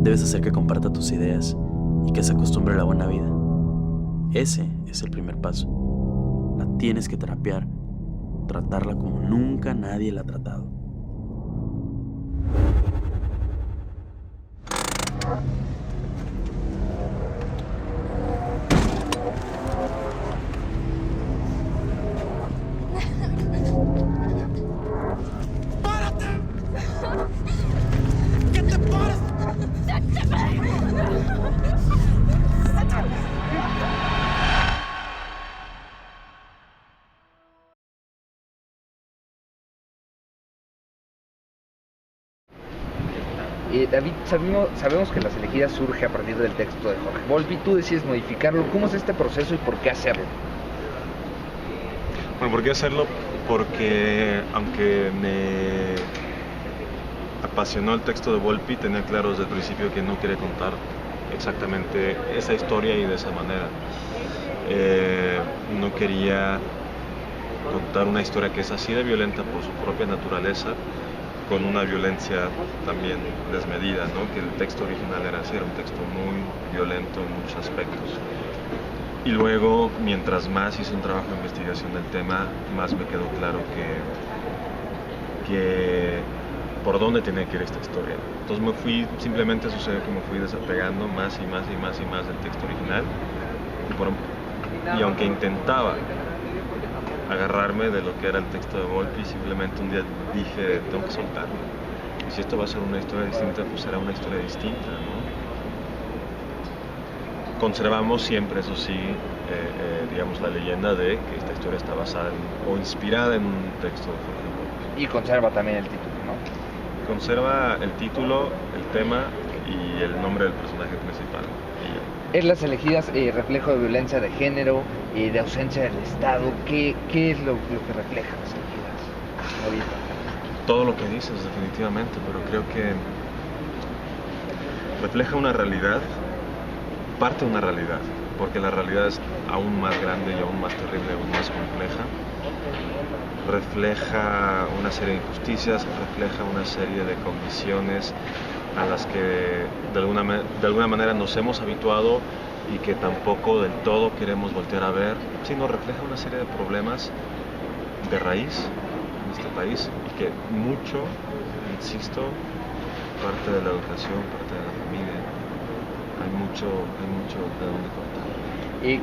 Debes hacer que comparta tus ideas y que se acostumbre a la buena vida. Ese es el primer paso. La tienes que terapiar, tratarla como nunca nadie la ha tratado. ¿Qué te pasa? David, sabemos que Las Elegidas surge a partir del texto de Jorge Volpi. Tú decides modificarlo. ¿Cómo es este proceso y por qué hacerlo? Bueno, ¿por qué hacerlo? Porque aunque me apasionó el texto de Volpi, tenía claro desde el principio que no quería contar exactamente esa historia y de esa manera. No quería contar una historia que es así de violenta por su propia naturaleza, con una violencia también desmedida, ¿no? Que el texto original era así, era un texto muy violento en muchos aspectos. Y luego, mientras más hice un trabajo de investigación del tema, más me quedó claro que por dónde tenía que ir esta historia. Entonces simplemente sucede que me fui desapegando más y más y más y más del texto original. Y aunque intentaba agarrarme de lo que era el texto de Volpi, simplemente un día dije, tengo que soltarlo. Y si esto va a ser una historia distinta, pues será una historia distinta, ¿no? Conservamos siempre, eso sí, digamos, la leyenda de que esta historia está basada o inspirada en un texto de Jorge Volpi. Y conserva también el título, ¿no? Conserva el título, el tema y el nombre del personaje principal. ¿Es Las Elegidas reflejo de violencia de género, de ausencia del Estado? ¿Qué es lo que refleja Las Elegidas ahorita? Todo lo que dices, definitivamente, pero creo que refleja una realidad, parte de una realidad, porque la realidad es aún más grande y aún más terrible, aún más compleja. Refleja una serie de injusticias, refleja una serie de condiciones a las que de alguna manera nos hemos habituado y que tampoco del todo queremos voltear a ver, sino refleja una serie de problemas de raíz en este país y que mucho, insisto, parte de la educación, parte de la familia, hay mucho de dónde contar.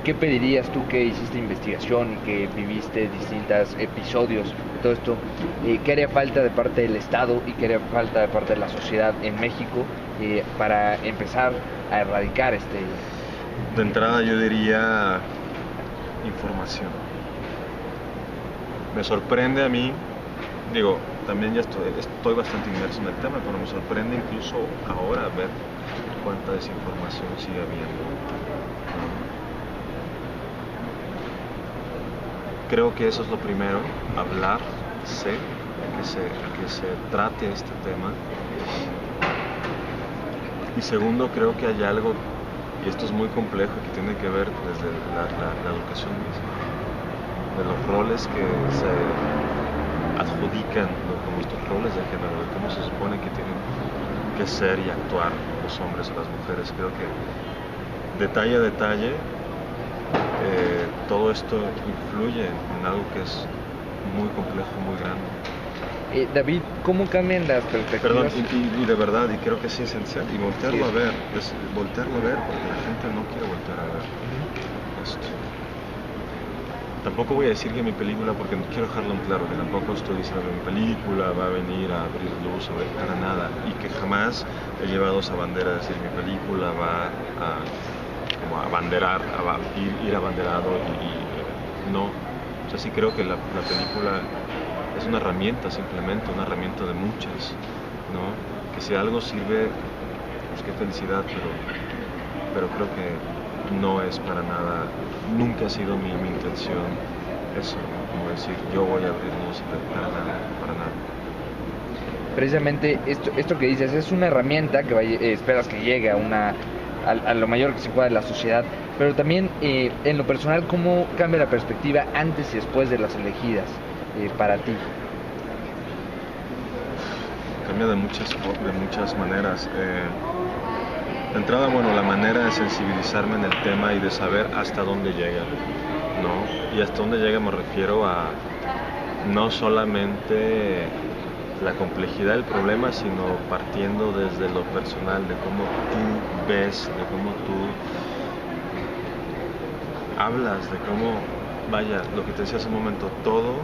¿Qué pedirías tú que hiciste investigación y que viviste distintos episodios de todo esto? ¿Qué haría falta de parte del Estado y qué haría falta de parte de la sociedad en México para empezar a erradicar este? De entrada yo diría información. Me sorprende a mí, digo, también ya estoy bastante inmerso en el tema, pero me sorprende incluso ahora ver cuánta desinformación sigue habiendo. Creo que eso es lo primero, hablar, que se trate este tema. Y segundo, creo que hay algo, y esto es muy complejo, que tiene que ver desde la educación misma, de los roles que se adjudican, como estos roles de género, de cómo se supone que tienen que ser y actuar los hombres o las mujeres. Creo que detalle a detalle todo esto influye en algo que es muy complejo, muy grande. David, ¿cómo cambian las perspectivas? Perdón, y de verdad, y creo que es esencial, y voltearlo a ver, porque la gente no quiere voltear a ver esto. Tampoco voy a decir que mi película, porque quiero dejarlo en claro, que tampoco estoy diciendo que mi película va a venir a abrir luz sobre para nada, y que jamás he llevado esa bandera de decir mi película va a como abanderar, ir abanderado y no. O sea, sí creo que la película es una herramienta, simplemente una herramienta de muchas, ¿no? Que si algo sirve, pues qué felicidad, pero creo que no es para nada, nunca ha sido mi intención eso, como decir yo voy a abrir luz, para nada. Precisamente esto que dices es una herramienta que esperas que llegue a lo mayor que se pueda de la sociedad, pero también en lo personal, ¿cómo cambia la perspectiva antes y después de Las Elegidas para ti? Cambia de muchas maneras. De entrada, bueno, la manera de sensibilizarme en el tema y de saber hasta dónde llega, ¿no? Y hasta dónde llega me refiero a no solamente la complejidad del problema, sino partiendo desde lo personal, de cómo tú ves, de cómo tú hablas, de cómo, vaya, lo que te decía hace un momento, todo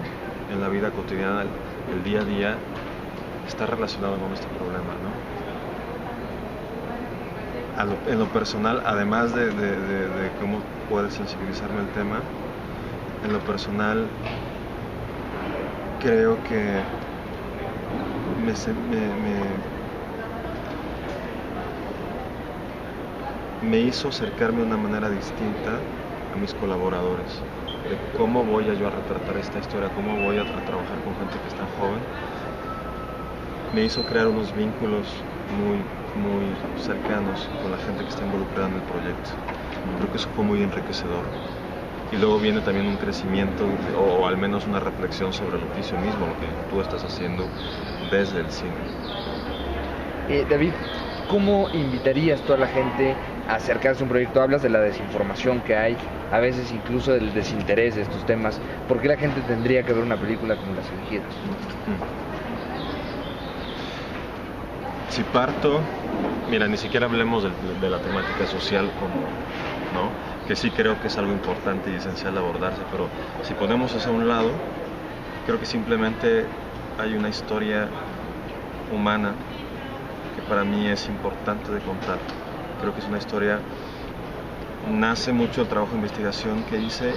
en la vida cotidiana, el día a día, está relacionado con este problema, ¿no? En lo personal, además de cómo puede sensibilizarme el tema, en lo personal creo que me hizo acercarme de una manera distinta a mis colaboradores, de cómo voy yo a retratar esta historia, cómo voy a trabajar con gente que está joven. Me hizo crear unos vínculos muy cercanos con la gente que está involucrada en el proyecto. Creo que eso fue muy enriquecedor. Y luego viene también un crecimiento, o al menos una reflexión sobre el oficio mismo, lo que tú estás haciendo desde el cine. David, ¿cómo invitarías tú a la gente a acercarse a un proyecto? Hablas de la desinformación que hay, a veces incluso del desinterés de estos temas. ¿Por qué la gente tendría que ver una película como Las Elegidas? Si parto, mira, ni siquiera hablemos de la temática social como, ¿no? Que sí creo que es algo importante y esencial abordarse, pero si ponemos eso a un lado, creo que simplemente hay una historia humana que para mí es importante de contar. Creo que es una historia, nace mucho el trabajo de investigación que hice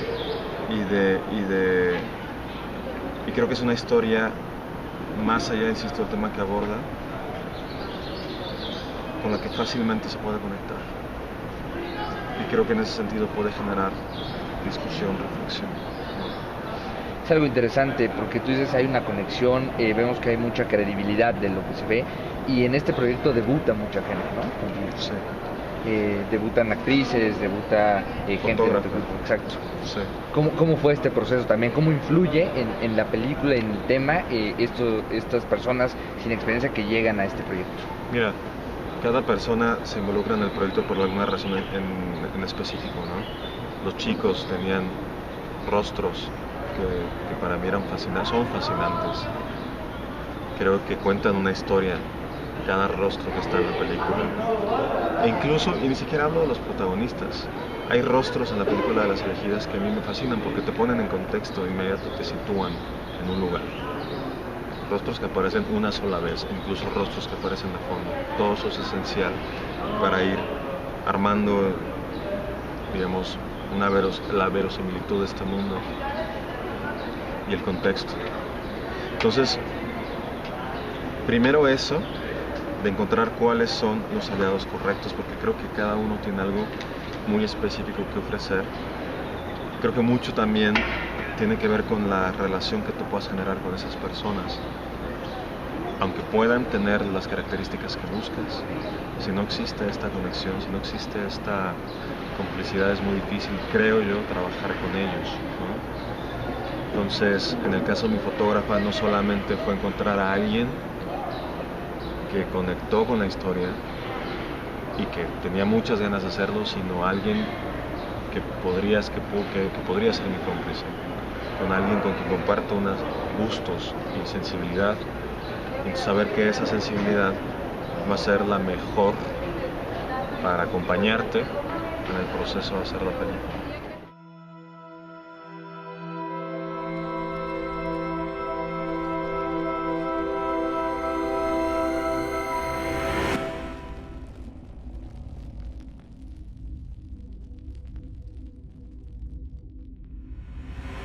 y creo que es una historia más allá, insisto, del tema que aborda, con la que fácilmente se puede conectar. Y creo que en ese sentido puede generar discusión, reflexión. Es algo interesante porque tú dices hay una conexión, vemos que hay mucha credibilidad de lo que se ve y en este proyecto debuta mucha gente, ¿no? Sí. Debutan actrices, debuta gente. Exacto. Sí. ¿Cómo fue este proceso también? ¿Cómo influye en la película, en el tema, estas personas sin experiencia que llegan a este proyecto? Mira, cada persona se involucra en el proyecto por alguna razón en específico, ¿no? Los chicos tenían rostros que para mí son fascinantes. Creo que cuentan una historia, cada rostro que está en la película. E incluso, y ni siquiera hablo de los protagonistas, hay rostros en la película de Las Elegidas que a mí me fascinan porque te ponen en contexto inmediato, te sitúan en un lugar. Rostros que aparecen una sola vez, incluso rostros que aparecen de fondo. Todo eso es esencial para ir armando, digamos, la verosimilitud de este mundo y el contexto. Entonces, primero eso, de encontrar cuáles son los aliados correctos, porque creo que cada uno tiene algo muy específico que ofrecer. Creo que mucho también tiene que ver con la relación que tú puedas generar con esas personas. Aunque puedan tener las características que buscas, si no existe esta conexión, si no existe esta complicidad, es muy difícil, creo yo, trabajar con ellos, ¿no? Entonces, en el caso de mi fotógrafa, no solamente fue encontrar a alguien que conectó con la historia y que tenía muchas ganas de hacerlo, sino alguien que podría ser mi cómplice, con alguien con quien comparto unos gustos y sensibilidad, y saber que esa sensibilidad va a ser la mejor para acompañarte en el proceso de hacer la película.